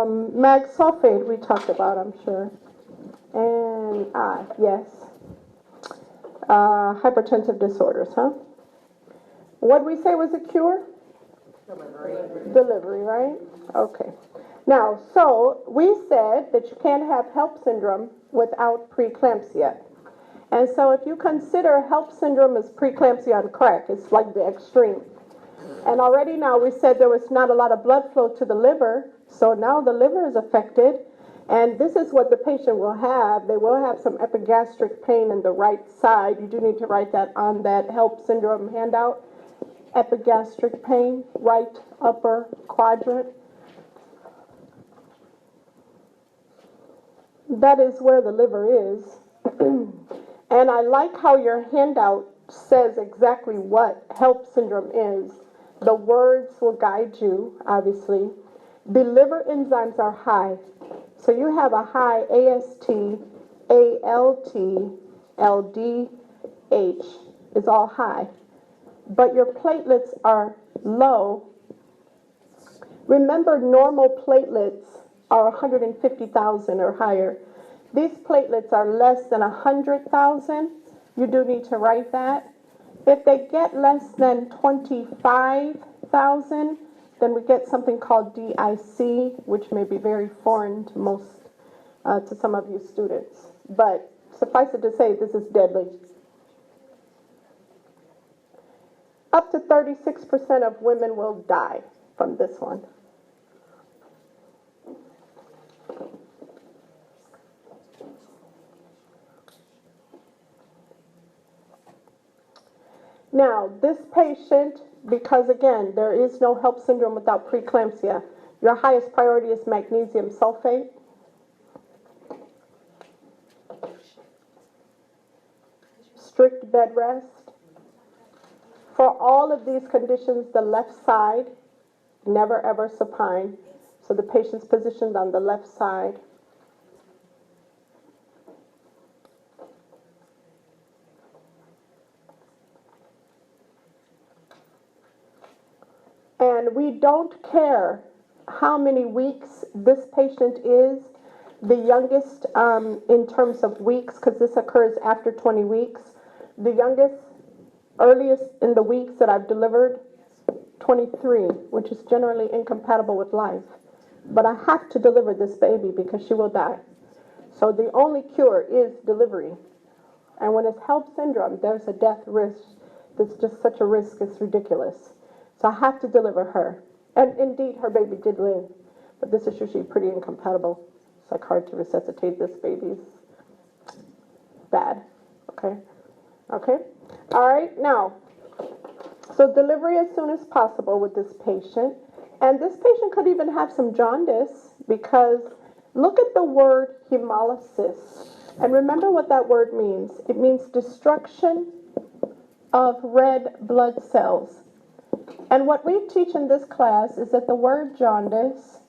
Mag sulfate we talked about, I'm sure. And, yes. Hypertensive disorders, huh? What did we say was a cure? Delivery, right? Okay. Now, so we said that you can't have HELLP syndrome without preeclampsia. And so if you consider HELLP syndrome as preeclampsia on crack, it's like the extreme. And already now we said there was not a lot of blood flow to the liver, so now the liver is affected. And this is what the patient will have. They will have some epigastric pain in the right side. You do need to write that on that HELLP syndrome handout. Epigastric pain, right upper quadrant. That is where the liver is. And I like how your handout says exactly what HELLP syndrome is. The words will guide you, obviously. The liver enzymes are high. So you have a high AST, ALT, LDH is all high. But your platelets are low. Remember, normal platelets are 150,000 or higher. These platelets are less than 100,000. You do need to write that. If they get less than 25,000, then we get something called DIC, which may be very foreign to to some of you students. But suffice it to say, this is deadly. Up to 36% of women will die from this one. Now, this patient, because again, there is no HELLP syndrome without preeclampsia, your highest priority is magnesium sulfate. Strict bed rest. For all of these conditions, the left side, never ever supine. So the patient's positioned on the left side. And we don't care how many weeks this patient is. The youngest in terms of weeks, because this occurs after 20 weeks. The youngest, earliest in the weeks that I've delivered, 23, which is generally incompatible with life. But I have to deliver this baby because she will die. So the only cure is delivery. And when it's HELLP syndrome, there's a death risk. There's just such a risk, it's ridiculous. So I have to deliver her. And indeed, her baby did live. But this is usually pretty incompatible. It's like hard to resuscitate this baby. Bad. Okay? Okay? All right, now, so delivery as soon as possible with this patient. And this patient could even have some jaundice because look at the word hemolysis. And remember what that word means. It means destruction of red blood cells. And what we teach in this class is that the word jaundice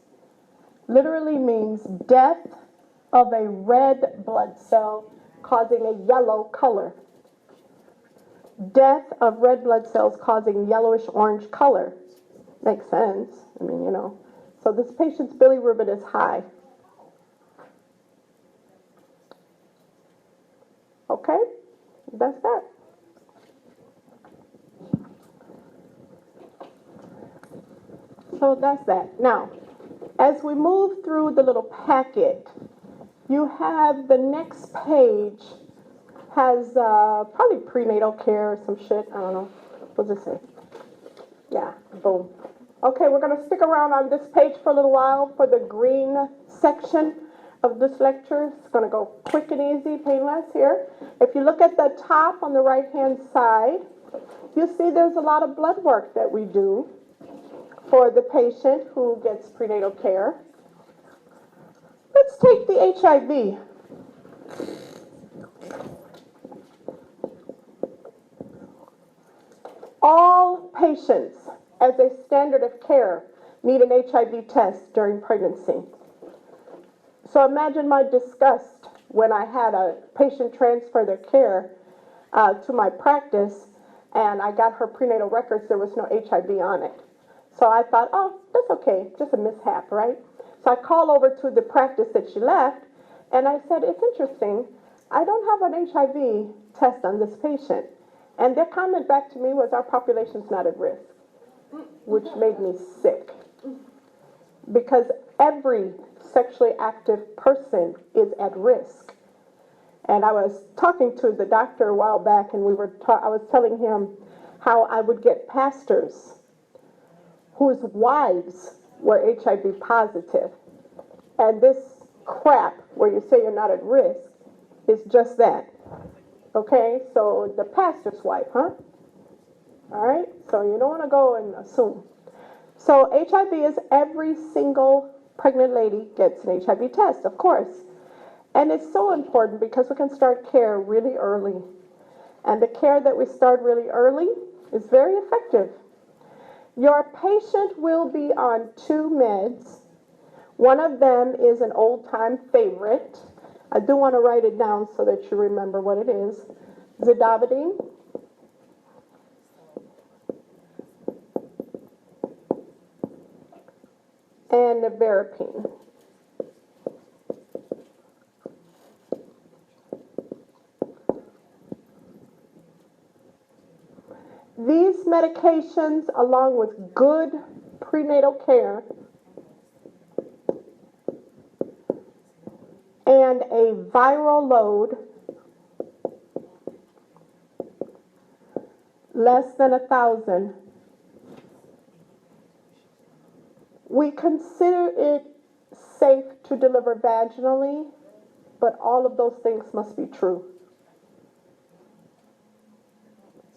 literally means death of a red blood cell causing a yellow color. Death of red blood cells causing yellowish orange color. Makes sense. I mean, you know. So this patient's bilirubin is high. Okay? That's that. So that's that. Now, as we move through the little packet, you have the next page has probably prenatal care or some shit. I don't know. What does it say? Yeah, boom. Okay, we're going to stick around on this page for a little while for the green section of this lecture. It's going to go quick and easy, painless here. If you look at the top on the right-hand side, you see there's a lot of blood work that we do for the patient who gets prenatal care. Let's take the HIV. All patients, as a standard of care, need an HIV test during pregnancy. So imagine my disgust when I had a patient transfer their care to my practice, and I got her prenatal records, there was no HIV on it. So I thought, oh, that's okay, just a mishap, right? So I called over to the practice that she left, and I said, it's interesting. I don't have an HIV test on this patient. And their comment back to me was, our population's not at risk, which made me sick. Because every sexually active person is at risk. And I was talking to the doctor a while back, and I was telling him how I would get pastors whose wives were HIV positive. And this crap, where you say you're not at risk, is just that. Okay, so the pastor's wife, huh? All right, so you don't want to go and assume. So HIV is every single pregnant lady gets an HIV test, of course. And it's so important because we can start care really early. And the care that we start really early is very effective. Your patient will be on 2 meds. One of them is an old-time favorite. I do want to write it down so that you remember what it is. Zidovudine. And nevirapine. These medications, along with good prenatal care and a viral load less than 1,000, we consider it safe to deliver vaginally, but all of those things must be true.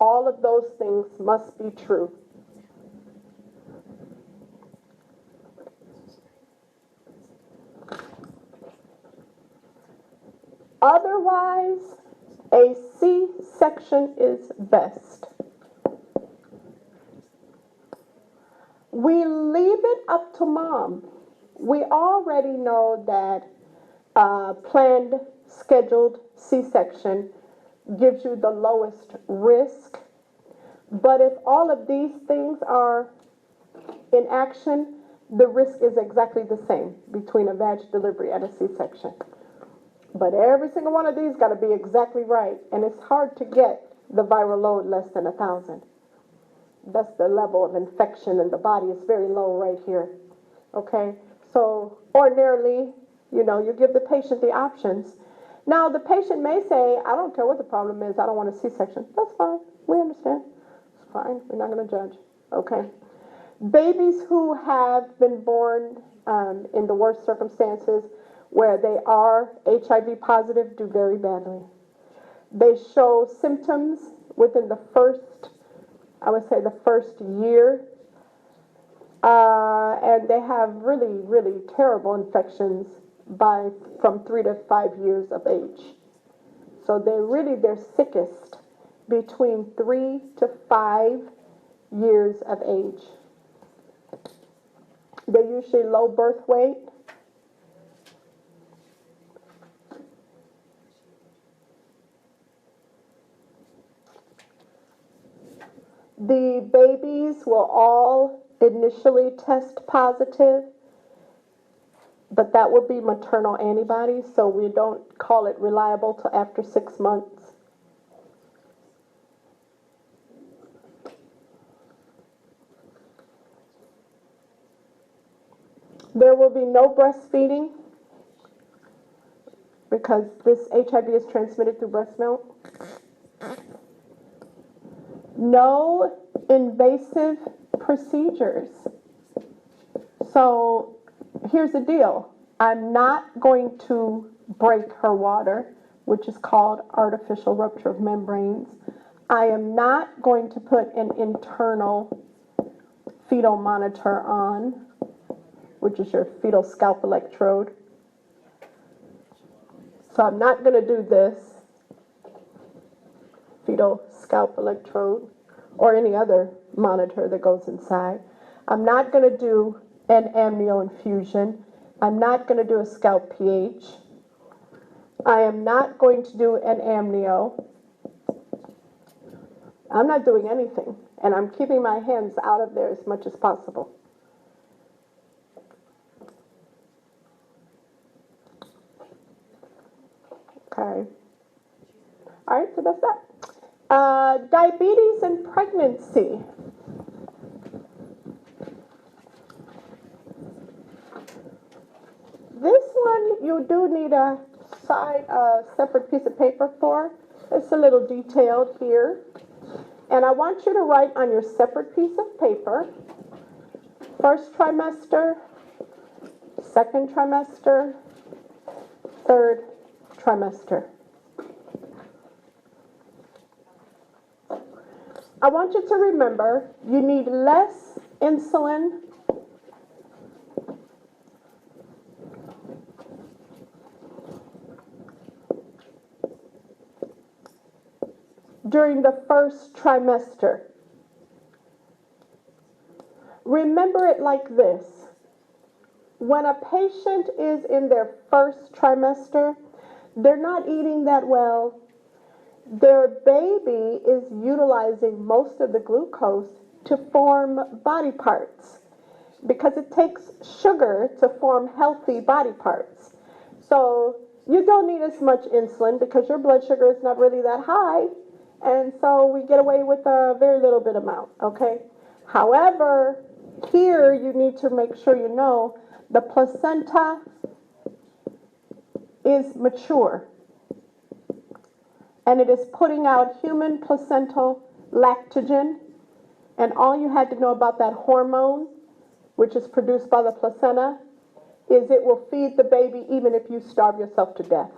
All of those things must be true. Otherwise, a C-section is best. We leave it up to mom. We already know that planned, scheduled C-section gives you the lowest risk. But if all of these things are in action, the risk is exactly the same between a vaginal delivery and a C-section. But every single one of these got to be exactly right. And it's hard to get the viral load less than 1,000. That's the level of infection in the body. It's very low right here. Okay? So ordinarily, you give the patient the options. Now, the patient may say, I don't care what the problem is. I don't want a C-section. That's fine. We understand. It's fine. We're not going to judge. Okay? Babies who have been born in the worst circumstances, where they are HIV positive, do very badly. They show symptoms within the first year, and they have really, really terrible infections from 3 to 5 years of age. So they're sickest between 3 to 5 years of age. They're usually low birth weight. The babies will all initially test positive, but that will be maternal antibodies, so we don't call it reliable till after 6 months. There will be no breastfeeding because this HIV is transmitted through breast milk. No invasive procedures. So here's the deal. I'm not going to break her water, which is called artificial rupture of membranes. I am not going to put an internal fetal monitor on, which is your fetal scalp electrode. So I'm not going to do this fetal scalp electrode or any other monitor that goes inside. I'm not going to do an amnio infusion. I'm not going to do a scalp pH. I am not going to do an amnio. I'm not doing anything, and I'm keeping my hands out of there as much as possible. Diabetes and pregnancy. This one you do need a separate piece of paper for. It's a little detailed here. And I want you to write on your separate piece of paper, first trimester, second trimester, third trimester. I want you to remember you need less insulin during the first trimester. Remember it like this. When a patient is in their first trimester, they're not eating that well. Their baby is utilizing most of the glucose to form body parts because it takes sugar to form healthy body parts. So you don't need as much insulin because your blood sugar is not really that high. And so we get away with a very little bit amount, okay? However, here you need to make sure you know the placenta is mature. And it is putting out human placental lactogen. And all you had to know about that hormone, which is produced by the placenta, is it will feed the baby even if you starve yourself to death.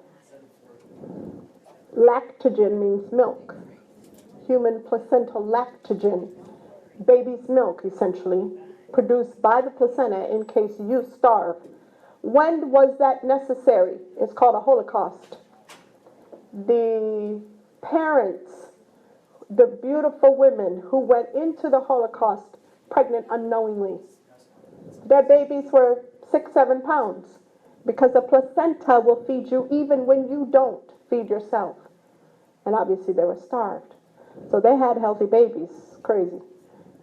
Lactogen means milk. Human placental lactogen, baby's milk essentially, produced by the placenta in case you starve. When was that necessary? It's called a holocaust. The parents, the beautiful women who went into the Holocaust pregnant unknowingly, their babies were 6-7 pounds because the placenta will feed you even when you don't feed yourself. And obviously they were starved. So they had healthy babies. Crazy.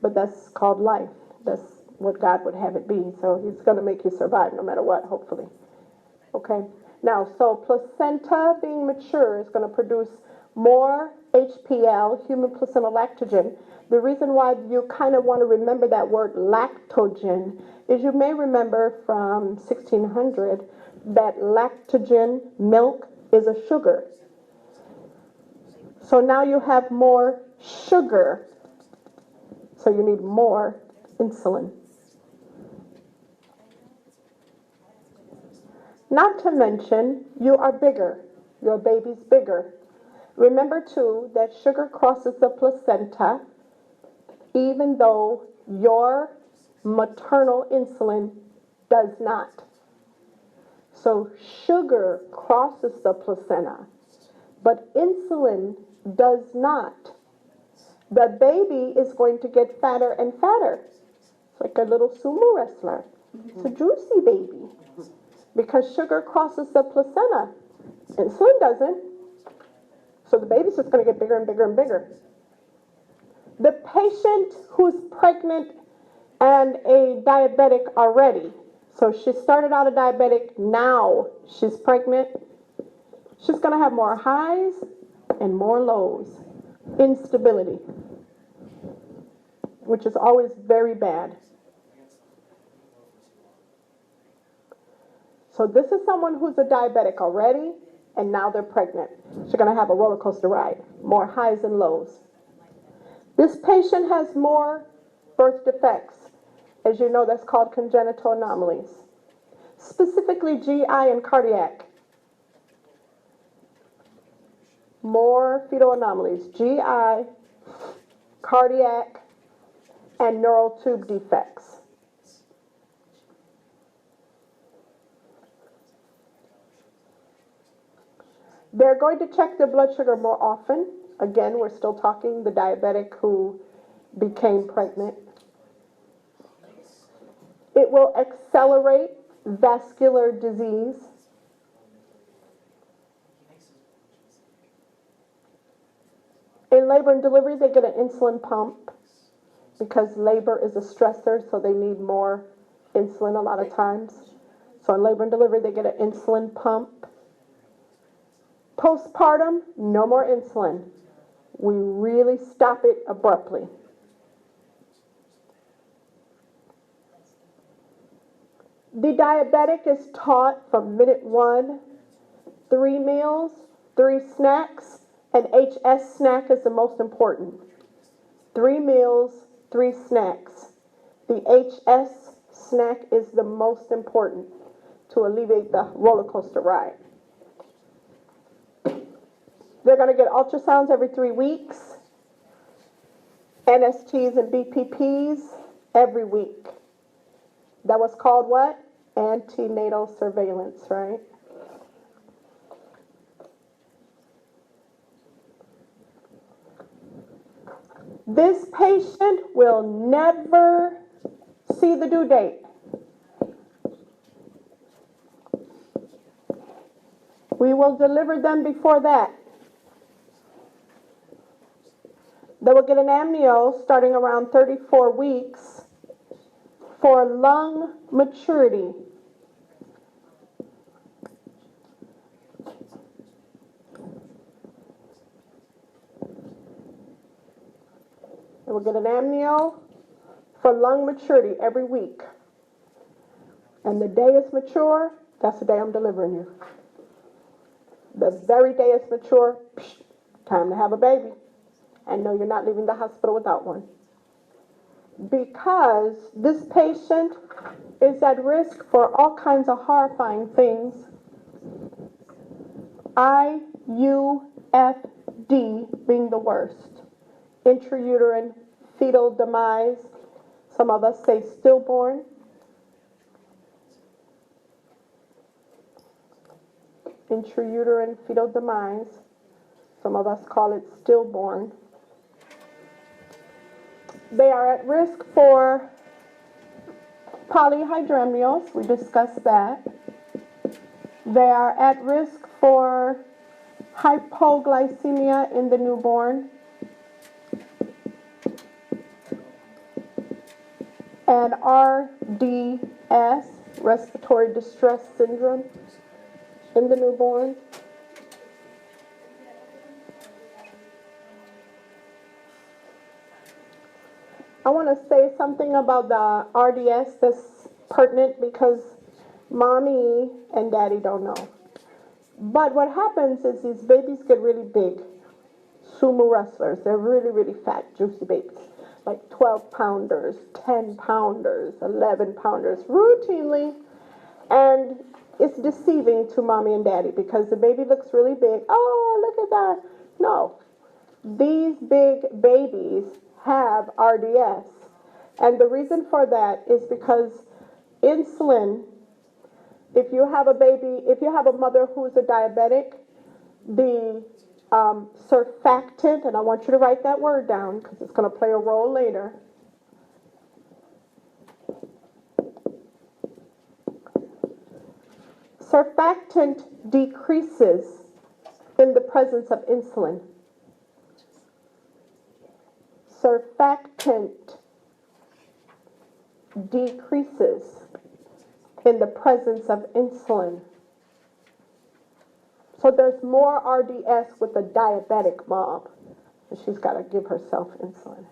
But that's called life. That's what God would have it be. So he's going to make you survive no matter what, hopefully. Okay? Now, so placenta being mature is going to produce more HPL, human placental lactogen. The reason why you kind of want to remember that word lactogen is you may remember from 1600 that lactogen, milk, is a sugar. So now you have more sugar. So you need more insulin. Not to mention, you are bigger. Your baby's bigger. Remember, too, that sugar crosses the placenta, even though your maternal insulin does not. So sugar crosses the placenta, but insulin does not. The baby is going to get fatter and fatter. It's like a little sumo wrestler. It's a juicy baby. Because sugar crosses the placenta. Insulin doesn't. So the baby's just going to get bigger and bigger and bigger. The patient who's pregnant and a diabetic already, so she started out a diabetic, now she's pregnant, she's going to have more highs and more lows. Instability, which is always very bad. So this is someone who's a diabetic already, and now they're pregnant. She's going to have a roller coaster ride, more highs and lows. This patient has more birth defects. As you know, that's called congenital anomalies. Specifically GI and cardiac. More fetal anomalies, GI, cardiac, and neural tube defects. They're going to check their blood sugar more often. Again, we're still talking the diabetic who became pregnant. It will accelerate vascular disease. In labor and delivery, they get an insulin pump because labor is a stressor, so they need more insulin a lot of times. So in labor and delivery, they get an insulin pump. Postpartum, no more insulin. We really stop it abruptly. The diabetic is taught from minute 1, 3 meals, 3 snacks, and HS snack is the most important. 3 meals, 3 snacks. The HS snack is the most important to alleviate the roller coaster ride. They're going to get ultrasounds every 3 weeks, NSTs and BPPs every week. That was called what? Antenatal surveillance, right? This patient will never see the due date. We will deliver them before that. They will get an amnio starting around 34 weeks for lung maturity. They will get an amnio for lung maturity every week. And the day it's mature, that's the day I'm delivering you. The very day it's mature, time to have a baby. And no, you're not leaving the hospital without one. Because this patient is at risk for all kinds of horrifying things. IUFD being the worst. Intrauterine fetal demise. Some of us say stillborn. Intrauterine fetal demise. Some of us call it stillborn. They are at risk for polyhydramnios. We discussed that. They are at risk for hypoglycemia in the newborn. And RDS, respiratory distress syndrome, in the newborn. I want to say something about the RDS that's pertinent because mommy and daddy don't know. But what happens is these babies get really big. Sumo wrestlers, they're really, really fat, juicy babies. Like 12-pounders, 10-pounders, 11-pounders, routinely. And it's deceiving to mommy and daddy because the baby looks really big. Oh, look at that. No. These big babies have RDS. And the reason for that is because insulin, if you have a baby, if you have a mother who's a diabetic, the surfactant, and I want you to write that word down because it's going to play a role later. Surfactant decreases in the presence of insulin. Surfactant decreases in the presence of insulin. So there's more RDS with a diabetic mom, and she's got to give herself insulin.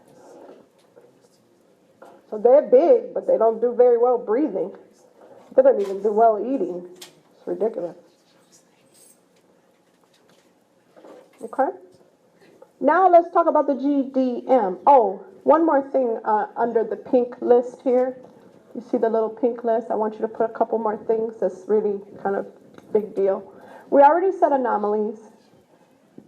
So they're big, but they don't do very well breathing. They don't even do well eating. It's ridiculous. Okay? Now let's talk about the GDM. Oh, one more thing under the pink list here. You see the little pink list? I want you to put a couple more things that's really kind of big deal. We already said anomalies.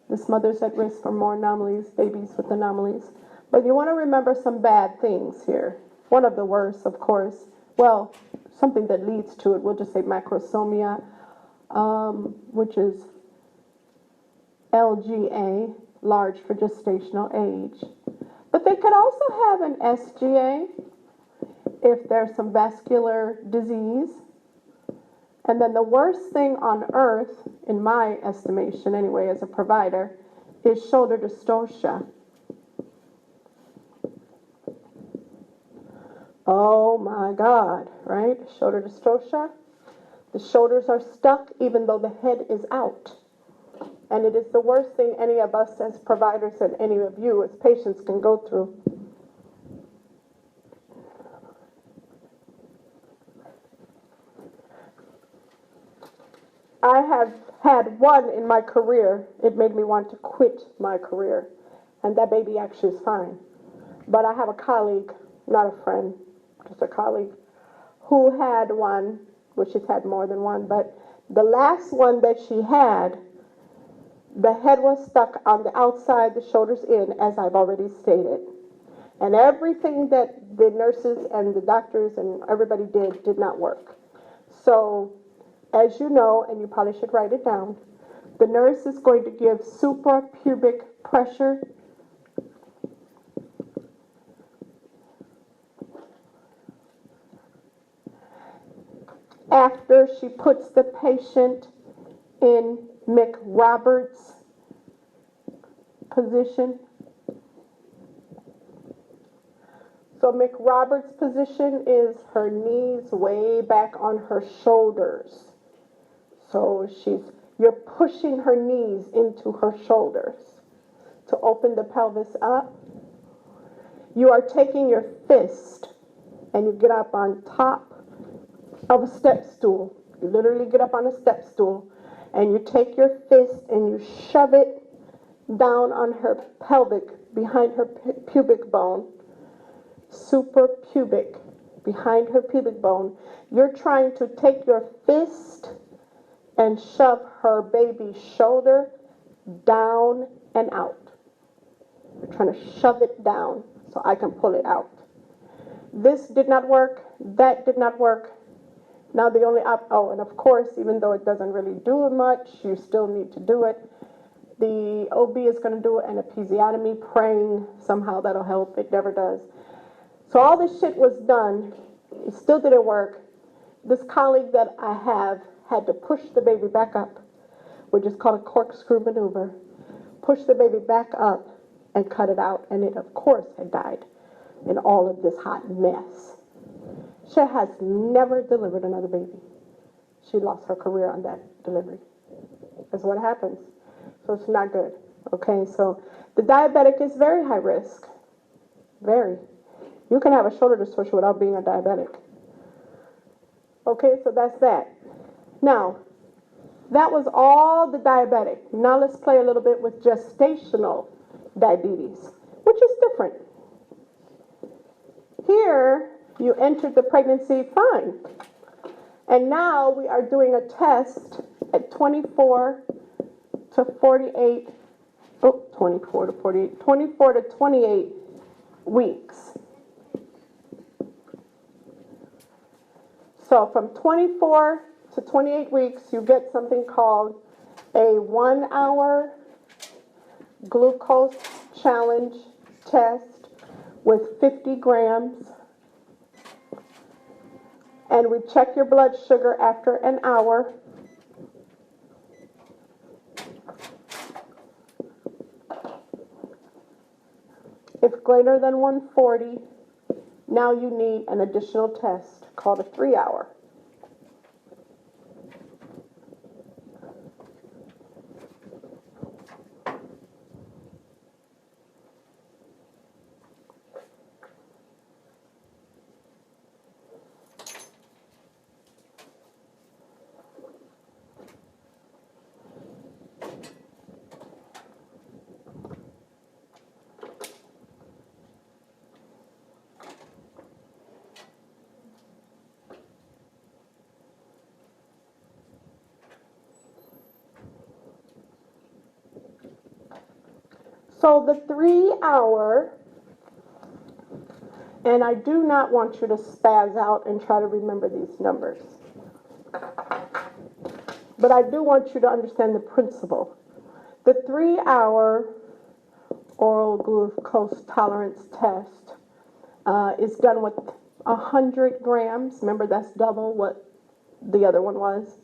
This mother's at risk for more anomalies, babies with anomalies. But you want to remember some bad things here. One of the worst, of course. Well, something that leads to it. We'll just say macrosomia, which is LGA, large for gestational age. But they could also have an SGA if there's some vascular disease. And then the worst thing on earth, in my estimation anyway as a provider, is shoulder dystocia. Oh my God, right? Shoulder dystocia. The shoulders are stuck even though the head is out. And it is the worst thing any of us as providers and any of you as patients can go through. I have had one in my career. It made me want to quit my career. And that baby actually is fine. But I have a colleague, not a friend, just a colleague, who had one, well, she's had more than one, but the last one that she had, the head was stuck on the outside, the shoulders in, as I've already stated. And everything that the nurses and the doctors and everybody did not work. So, as you know, and you probably should write it down, the nurse is going to give suprapubic pressure after she puts the patient in McRoberts position. So McRoberts position is her knees way back on her shoulders. So you're pushing her knees into her shoulders to open the pelvis up. You are taking your fist and you get up on top of a step stool. You literally get up on a step stool and you take your fist and you shove it down on her pelvic, behind her pubic bone, suprapubic, behind her pubic bone. You're trying to take your fist and shove her baby's shoulder down and out. You're trying to shove it down so I can pull it out. This did not work. That did not work. Now the only and of course, even though it doesn't really do much, you still need to do it. The OB is going to do an episiotomy, praying somehow that'll help. It never does. So all this shit was done. It still didn't work. This colleague that I have had to push the baby back up, which is called a corkscrew maneuver. Push the baby back up and cut it out. And it, of course, had died in all of this hot mess. She has never delivered another baby. She lost her career on that delivery. That's what happens. So it's not good. Okay, so the diabetic is very high risk. Very. You can have a shoulder dystocia without being a diabetic. Okay, so that's that. Now, that was all the diabetic. Now let's play a little bit with gestational diabetes, which is different. Here, you entered the pregnancy fine. And now we are doing a test at 24 to 28 weeks. So from 24 to 28 weeks, you get something called a 1-hour glucose challenge test with 50 grams. And we check your blood sugar after an hour. If greater than 140, now you need an additional test called a 3-hour. So the 3-hour, and I do not want you to spaz out and try to remember these numbers, but I do want you to understand the principle. The 3-hour oral glucose tolerance test is done with 100 grams. Remember, that's double what the other one was.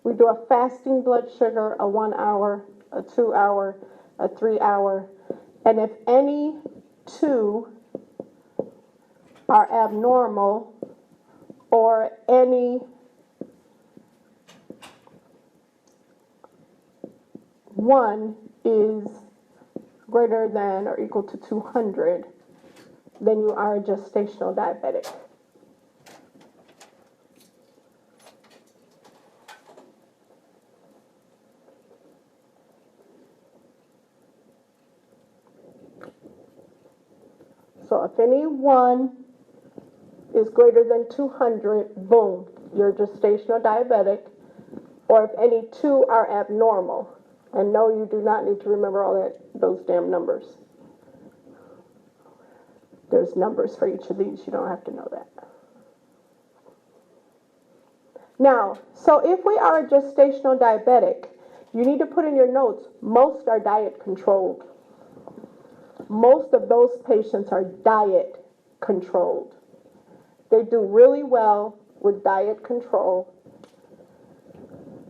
We do a fasting blood sugar, a 1-hour, a 2-hour, a 3-hour, and if any two are abnormal or any 1 is greater than or equal to 200, then you are a gestational diabetic. So if any 1 is greater than 200, boom, you're gestational diabetic. Or if any 2 are abnormal. And no, you do not need to remember those damn numbers. There's numbers for each of these. You don't have to know that. Now, so if we are a gestational diabetic, you need to put in your notes, most are diet controlled. Most of those patients are diet controlled. They do really well with diet control.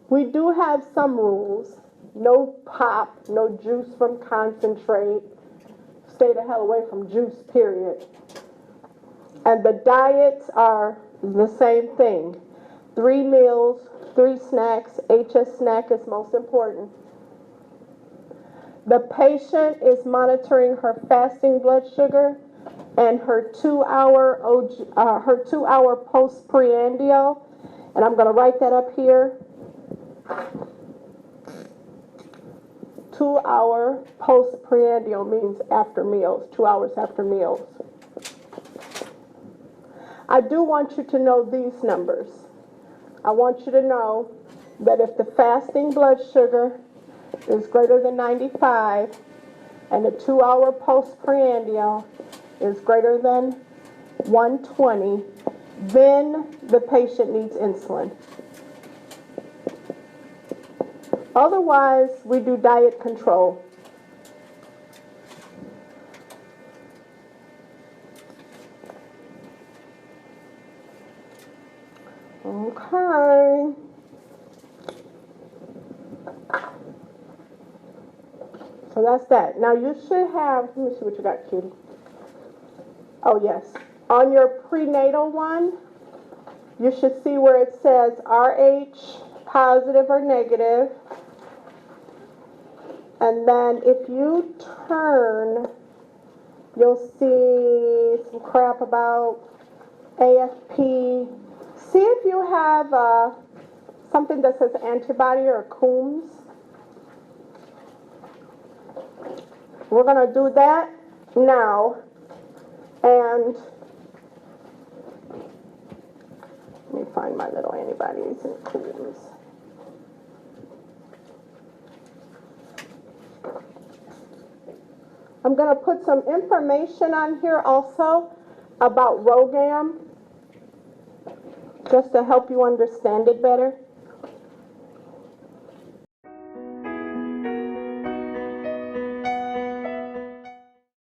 We do have some rules. No pop, no juice from concentrate. Stay the hell away from juice, period. And the diets are the same thing. 3 meals, 3 snacks. HS snack is most important. The patient is monitoring her fasting blood sugar and her 2-hour postprandial. And I'm going to write that up here. 2-hour postprandial means after meals, 2 hours after meals. I do want you to know these numbers. I want you to know that if the fasting blood sugar is greater than 95 and the 2-hour postprandial is greater than 120, then the patient needs insulin. Otherwise, we do diet control. Okay. So that's that. Now you should have, let me see what you got, cutie. Oh, yes. On your prenatal one, you should see where it says RH, positive or negative. And then if you turn, you'll see some crap about AFP. See if you have something that says antibody or Coombs. We're going to do that now. And let me find my little antibodies and Coombs. I'm going to put some information on here also about ROGAM, just to help you understand it better.